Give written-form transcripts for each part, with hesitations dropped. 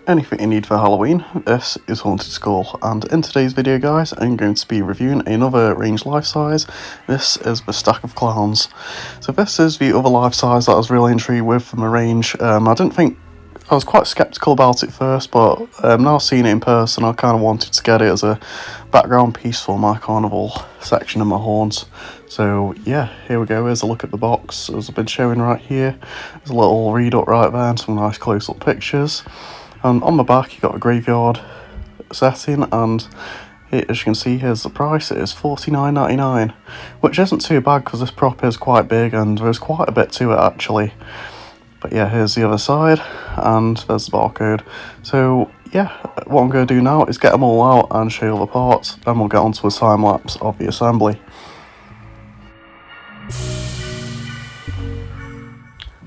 anything you need for Halloween. This is Haunted Skull, and in today's video guys I'm going to be reviewing another range life size. This is the Stack of Clowns. So this is the other life size that I was really intrigued with from a range. I was quite sceptical about it first, but now seeing it in person I kind of wanted to get it as a background piece for my carnival section of my horns. So yeah, here we go, here's a look at the box as I've been showing right here. There's a little read up right there and some nice close up pictures. And on the back you've got a graveyard setting, and here, as you can see, here's the price. It is $49.99, which isn't too bad because this prop is quite big and there's quite a bit to it actually. But yeah, here's the other side and there's the barcode. So yeah, what I'm going to do now is get them all out and show you all the parts, then we'll get onto a time lapse of the assembly.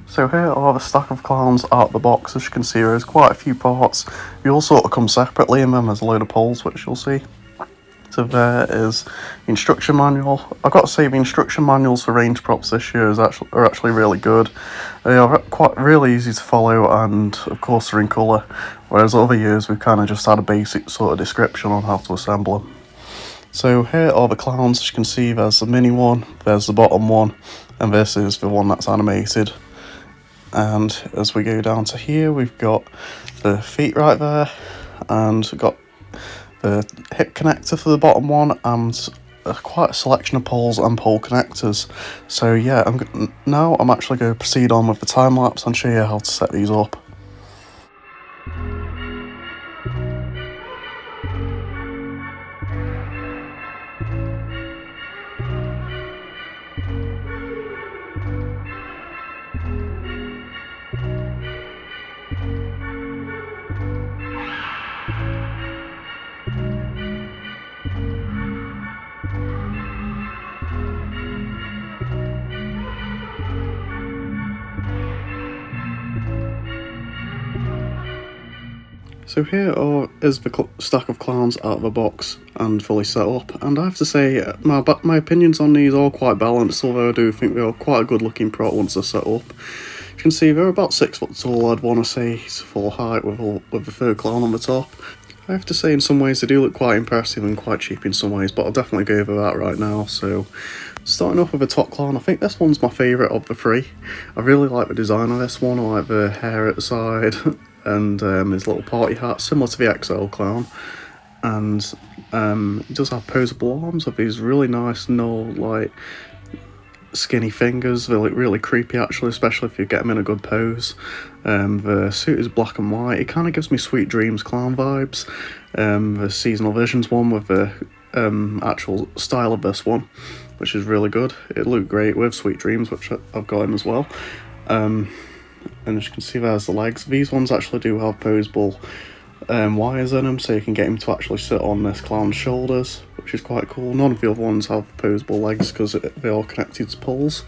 So here are the Stack of Clowns out of the box. As you can see, there's quite a few parts. They all sort of come separately, and then there's a load of poles, which you'll see. So there is the instruction manual. I've got to say the instruction manuals for range props this year are actually really good. They are quite really easy to follow, and of course they're in colour, whereas other years we've kind of just had a basic sort of description on how to assemble them. So here are the clowns. As you can see, there's the mini one, there's the bottom one, and this is the one that's animated. And as we go down to here, we've got the feet right there, and we've got the hip connector for the bottom one, and quite a selection of poles and pole connectors. So yeah, I'm actually going to proceed on with the time lapse and show you how to set these up. So here is the Stack of Clowns out of the box and fully set up, and I have to say my opinions on these are quite balanced, although I do think they are quite a good looking prop once they're set up. You can see they're about 6 foot tall. I'd want to say it's full height with the third clown on the top. I have to say in some ways they do look quite impressive and quite cheap in some ways, but I'll definitely go over that right now. So starting off with the top clown, I think this one's my favourite of the three. I really like the design of this one. I like the hair at the side and his little party hat, similar to the XL clown. And he does have posable arms with these really nice, like skinny fingers. They look really creepy actually, especially if you get them in a good pose. The suit is black and white. It kind of gives me Sweet Dreams clown vibes. The Seasonal Visions one with the actual style of this one, which is really good. It looked great with Sweet Dreams, which I've got him as well. And as you can see, there's the legs. These ones actually do have posable wires in them, so you can get him to actually sit on this clown's shoulders, which is quite cool. None of the other ones have posable legs because they are connected to poles.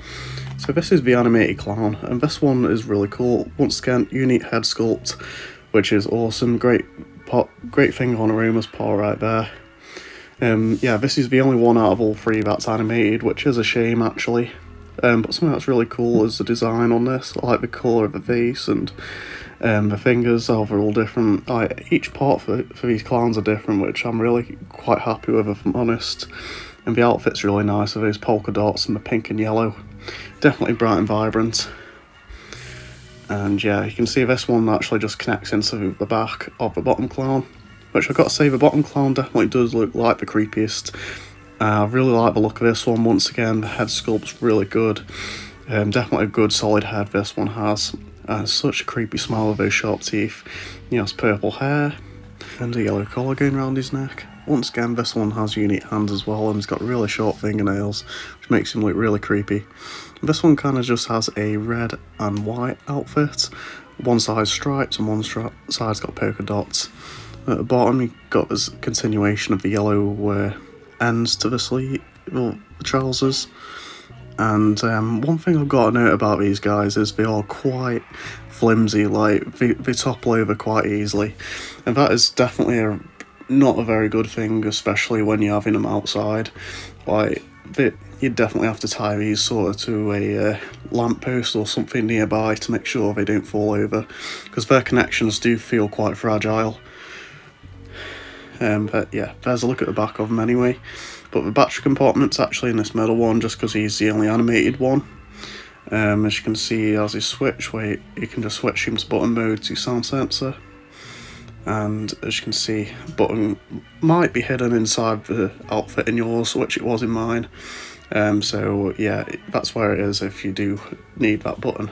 So this is the animated clown, and this one is really cool. Once again, unique head sculpt, which is awesome. Great thing on Aroma's paw right there. Yeah, this is the only one out of all three that's animated, which is a shame actually. But something that's really cool is the design on this. I like the colour of the face and the fingers. They're all different. Each part for these clowns are different, which I'm really quite happy with, if I'm honest. And the outfit's really nice with those polka dots and the pink and yellow. Definitely bright and vibrant. And yeah, you can see this one actually just connects into the back of the bottom clown, which I've got to say the bottom clown definitely does look like the creepiest. I really like the look of this one. Once again, the head sculpt's really good. Definitely a good solid head this one has. Such a creepy smile with those sharp teeth. He has purple hair and a yellow collar going around his neck. Once again, this one has unique hands as well, and he's got really short fingernails, which makes him look really creepy. This one kind of just has a red and white outfit. One side's stripes and one side's got polka dots. At the bottom, you've got this continuation of the yellow ends to the sleeve, the trousers. And one thing I've got to note about these guys is they are quite flimsy, like they topple over quite easily, and that is definitely not a very good thing, especially when you're having them outside. Like you'd definitely have to tie these sort of to a lamppost or something nearby to make sure they don't fall over, because their connections do feel quite fragile. But yeah, there's a look at the back of them anyway. But the battery compartment's actually in this middle one, just because he's the only animated one. As you can see, he has his switch where you can just switch him to button mode to sound sensor. And as you can see, button might be hidden inside the outfit in yours, which it was in mine. So yeah, that's where it is if you do need that button.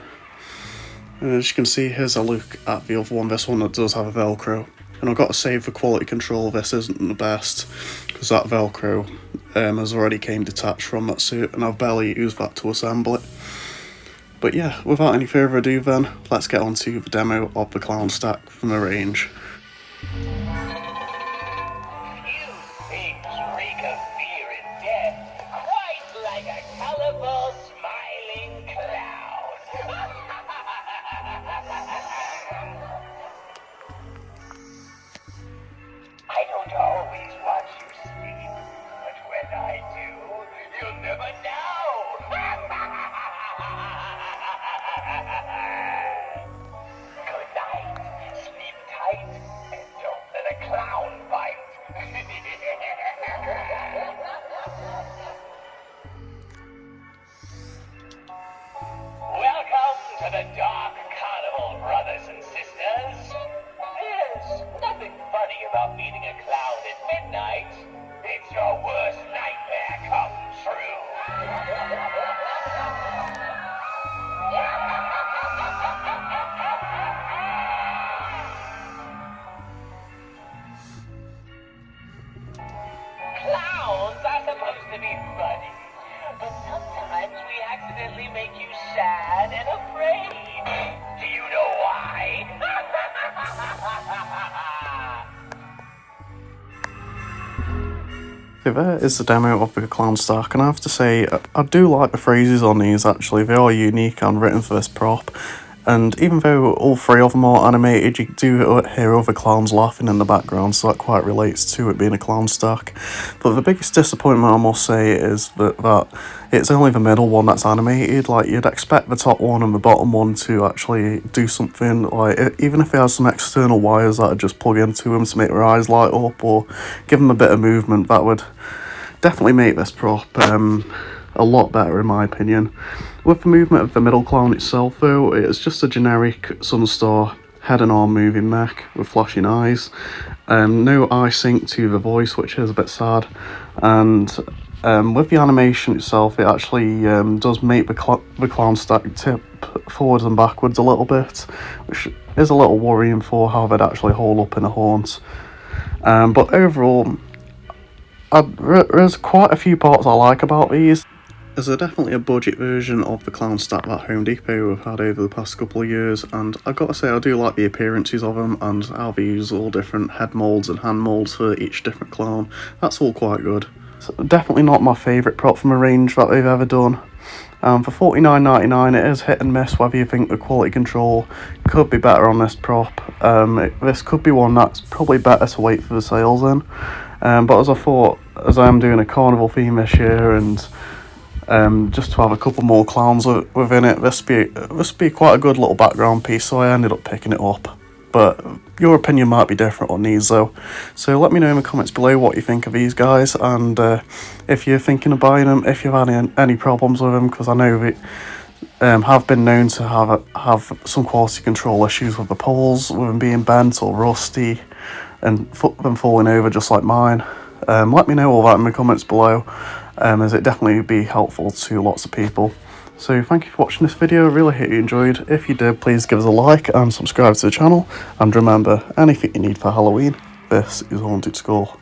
And as you can see, here's a look at the other one. This one that does have a Velcro. And I've got to say, for quality control, this isn't the best, because that Velcro has already came detached from that suit, and I've barely used that to assemble it. But yeah, without any further ado then, let's get on to the demo of the clown stack from the range. I don't always watch you sleep, but when I do, you'll never know! Good night, sleep tight, and don't let a clown bite! Welcome to the Dark Carnival, brothers and sisters! There's nothing funny about meeting a clown at midnight. It's your worst nightmare come true. Clowns are supposed to be funny, but sometimes we accidentally make you sad and afraid. Do you know why? So there is the demo of the clown stack, and I have to say, I do like the phrases on these actually. They are unique and written for this prop. And even though all three of them are animated, you do hear other clowns laughing in the background, so that quite relates to it being a clown stack. But the biggest disappointment, I must say, is that it's only the middle one that's animated. Like, you'd expect the top one and the bottom one to actually do something, like, even if it has some external wires that would just plug into them to make their eyes light up, or give them a bit of movement, that would definitely make this prop a lot better in my opinion. With the movement of the middle clown itself though, it's just a generic Sunstar head and arm moving mech with flashing eyes. No eye sync to the voice, which is a bit sad. And with the animation itself, it actually does make the clown stack tip forwards and backwards a little bit, which is a little worrying for how they'd actually hold up in a haunt. But overall, there's quite a few parts I like about these. There's definitely a budget version of the clown stack that Home Depot have had over the past couple of years, and I've got to say I do like the appearances of them and how they use all different head moulds and hand moulds for each different clown. That's all quite good. So definitely not my favourite prop from a range that they've ever done. For $49.99 it is hit and miss whether you think the quality control could be better on this prop. This could be one that's probably better to wait for the sales in. But as I thought, as I am doing a carnival theme this year, and just to have a couple more clowns within it, this be quite a good little background piece, so I ended up picking it up. But your opinion might be different on these though, so let me know in the comments below what you think of these guys, and if you're thinking of buying them, if you've had any problems with them, because I know they have been known to have some quality control issues with the poles, with them being bent or rusty, and them falling over just like mine. Let me know all that in the comments below, as it definitely would be helpful to lots of people. So thank you for watching this video, I really hope you enjoyed. If you did, please give us a like and subscribe to the channel, and remember, anything you need for Halloween, this is Haunted Skull.